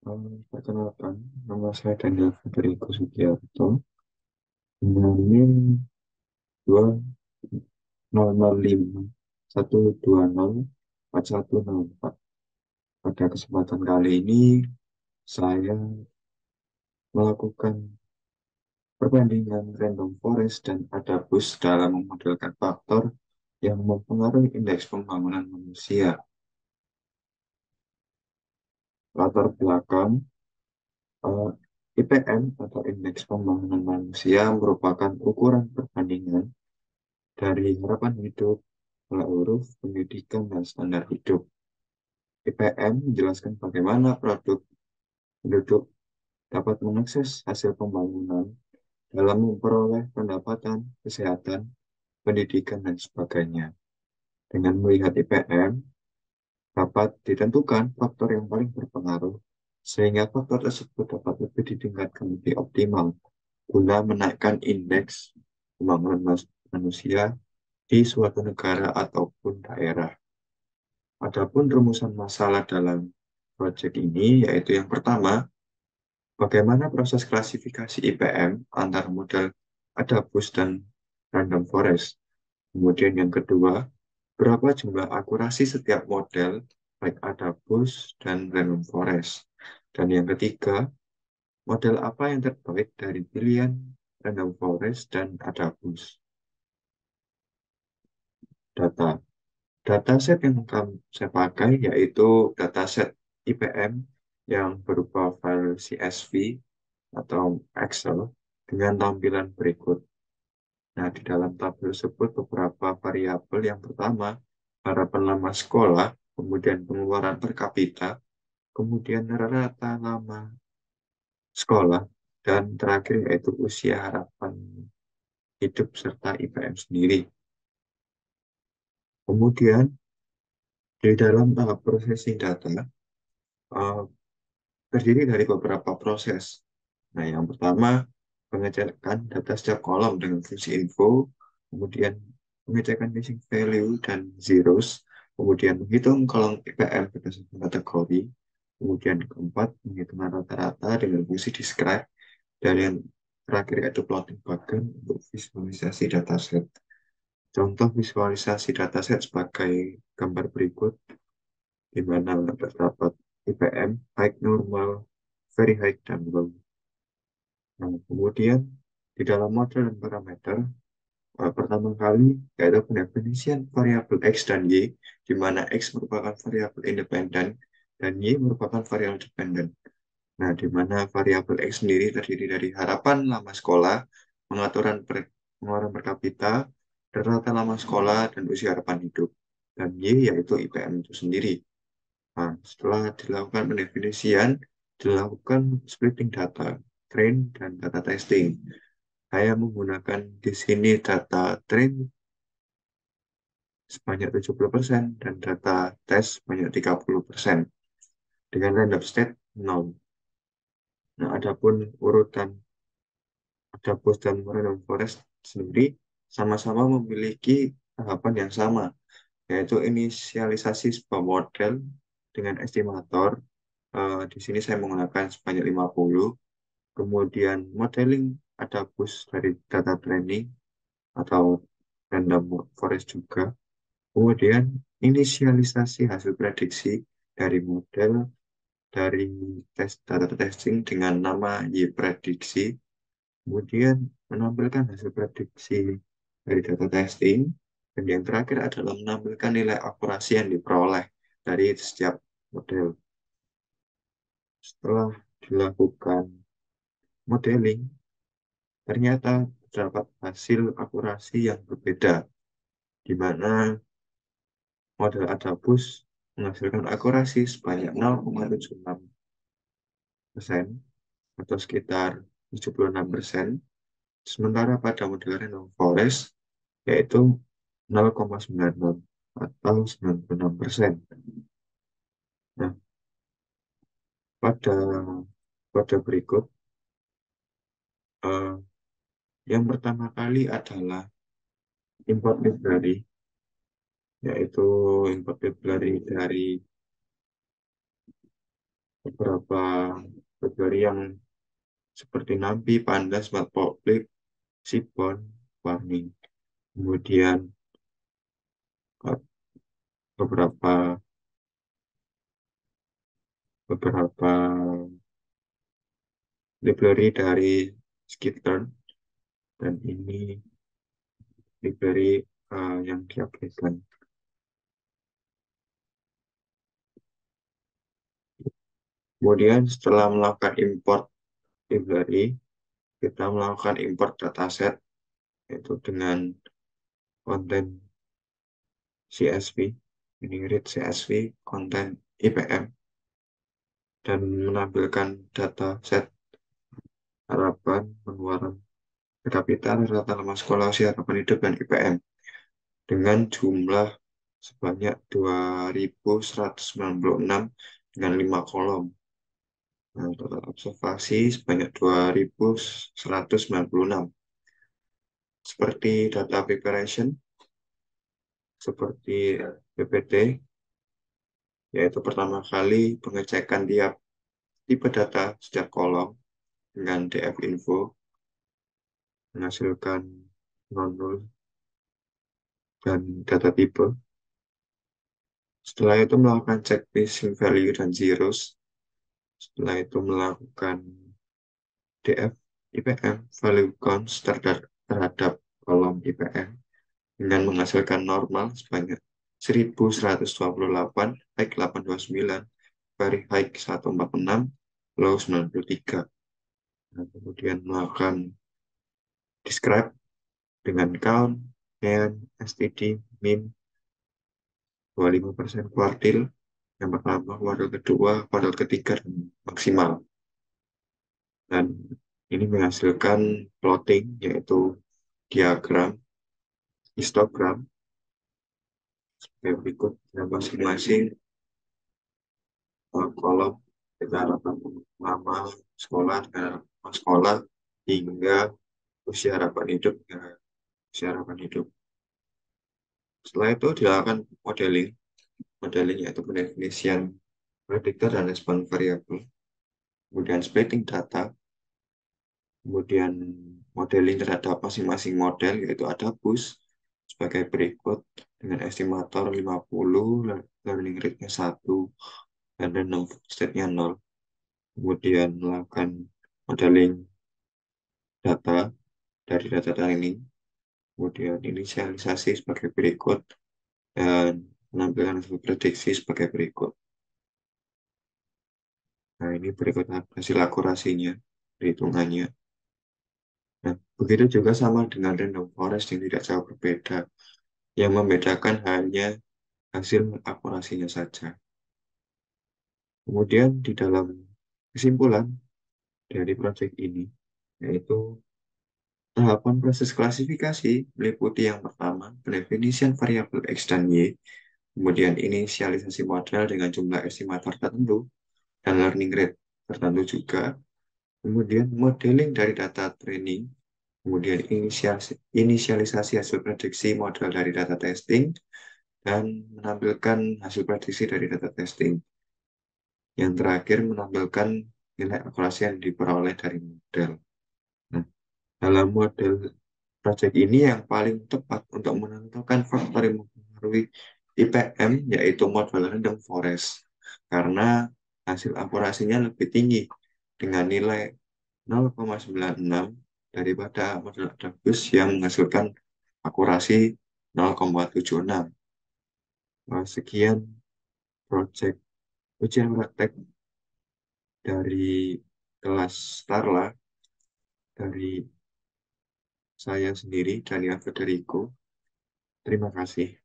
Perkenalkan, nama saya Daniel Federico Sugiarto dengan NIM 2005 1204104. Pada kesempatan kali ini, saya melakukan perbandingan random forest dan adabus dalam memodelkan faktor yang mempengaruhi indeks pembangunan manusia. Latar belakang eh, IPM atau Indeks Pembangunan Manusia merupakan ukuran perbandingan dari harapan hidup, pola huruf, pendidikan, dan standar hidup. IPM menjelaskan bagaimana produk penduduk dapat mengakses hasil pembangunan dalam memperoleh pendapatan, kesehatan, pendidikan, dan sebagainya. Dengan melihat IPM, dapat ditentukan faktor yang paling berpengaruh, sehingga faktor tersebut dapat lebih ditingkatkan lebih optimal guna menaikkan indeks pembangunan manusia di suatu negara ataupun daerah. Adapun rumusan masalah dalam proyek ini yaitu yang pertama, bagaimana proses klasifikasi IPM antar model Adabus dan Random Forest. Kemudian yang kedua, berapa jumlah akurasi setiap model baik Adabus dan Random Forest. Dan yang ketiga, model apa yang terbaik dari pilihan Random Forest dan Adabus. Data. Dataset yang saya pakai yaitu dataset IPM yang berupa file CSV atau Excel dengan tampilan berikut. Nah, di dalam tabel tersebut beberapa variabel. Yang pertama, harapan lama sekolah, kemudian pengeluaran per kapita, kemudian rata lama sekolah, dan terakhir yaitu usia harapan hidup serta IPM sendiri. Kemudian, di dalam tahap processing data, eh, terdiri dari beberapa proses. Nah, yang pertama, pengecekan data setiap kolom dengan fungsi info, kemudian pengecekan missing value dan zeros, kemudian menghitung kolom IPM berdasarkan kategori, kemudian keempat, penghitungan rata-rata dengan fungsi describe, dan yang terakhir yaitu plotting bagan untuk visualisasi dataset. Contoh visualisasi dataset sebagai gambar berikut, di mana terdapat IPM, high normal, very high, dan low. Nah, kemudian di dalam model dan parameter, pertama kali yaitu pendefinisian variabel X dan Y, di mana X merupakan variabel independen dan Y merupakan variabel dependen. Nah, di mana variabel X sendiri terdiri dari harapan lama sekolah, pengeluaran per kapita, rata lama sekolah, dan usia harapan hidup. Dan Y yaitu IPM itu sendiri. Nah, setelah dilakukan pendefinisian, dilakukan splitting data, train, dan data testing. Saya menggunakan di sini data train sebanyak 70% dan data tes sebanyak 30% dengan random state 0. Nah, adapun urutan Adabus dan Random Forest sendiri sama-sama memiliki tahapan yang sama, yaitu inisialisasi sebuah model dengan estimator. Di sini saya menggunakan sebanyak 50. Kemudian modeling Adabus dari data training atau random forest juga. Kemudian inisialisasi hasil prediksi dari model dari data testing dengan nama Y prediksi. Kemudian menampilkan hasil prediksi dari data testing. Dan yang terakhir adalah menampilkan nilai akurasi yang diperoleh dari setiap model. Setelah dilakukan modeling, ternyata terdapat hasil akurasi yang berbeda, di mana model Adabus menghasilkan akurasi sebanyak 0,76% atau sekitar 76%, sementara pada model Random Forest yaitu 0,96 atau 96%. Nah, pada berikut, eh, yang pertama kali adalah import library, yaitu import library dari beberapa kategori yang seperti NAMPI, Panda, Smart Public, Sipon, Warning. Kemudian eh, beberapa beberapa library dari Skitlearn, dan ini library yang diupdatekan. Kemudian setelah melakukan import library, kita melakukan import dataset, yaitu dengan konten CSV, ini read CSV, konten IPM, dan menampilkan dataset harapan, pengeluaran per kapita, rata lama sekolah, usia harapan hidup, dan IPM dengan jumlah sebanyak 2.196 dengan 5 kolom. Nah, total observasi sebanyak 2.196. Seperti data preparation, seperti PPT, yaitu pertama kali pengecekan tiap tipe data setiap kolom dengan DF info, menghasilkan non-null dan data tipe. Setelah itu melakukan cek missing value dan zeros. Setelah itu melakukan DF IPM value counts terhadap kolom IPM dengan menghasilkan normal sebanyak 1.128, high 829, very high 146, low 93. Nah, kemudian melakukan describe dengan count, and STD, min 25% kuartil, yang pertama, kuartil kedua, kuartil ketiga, dan maksimal. Dan ini menghasilkan plotting, yaitu diagram, histogram, sebagai berikut. Dan masing-masing kolom kita harapan lama sekolah dengan harapan sekolah hingga usia harapan hidup usia harapan hidup. Setelah itu dilakukan modeling, yaitu pendefinisian prediktor dan respon variabel, kemudian splitting data, kemudian modeling terhadap masing-masing model, yaitu ada bus sebagai berikut dengan estimator 50, learning rate-nya 1, dan random state-nya 0. Kemudian melakukan modeling data dari data training, kemudian inisialisasi sebagai berikut, dan menampilkan hasil prediksi sebagai berikut. Nah, ini berikut hasil akurasinya, perhitungannya. Nah, begitu juga sama dengan random forest yang tidak jauh berbeda. Yang membedakan hanya hasil akurasinya saja. Kemudian di dalam kesimpulan dari proyek ini, yaitu tahapan proses klasifikasi meliputi yang pertama, pendefinisian variabel X dan Y, kemudian inisialisasi model dengan jumlah estimator tertentu, dan learning rate tertentu juga, kemudian modeling dari data training, kemudian inisialisasi hasil prediksi model dari data testing, dan menampilkan hasil prediksi dari data testing. Yang terakhir menampilkan nilai akurasi yang diperoleh dari model. Nah, dalam model proyek ini yang paling tepat untuk menentukan faktor yang mempengaruhi IPM yaitu model random forest, karena hasil akurasinya lebih tinggi dengan nilai 0,96 daripada model Adabus yang menghasilkan akurasi 0,76. Nah, sekian proyek ujian praktek dari kelas Starla, dari saya sendiri, Daniel Federico. Terima kasih.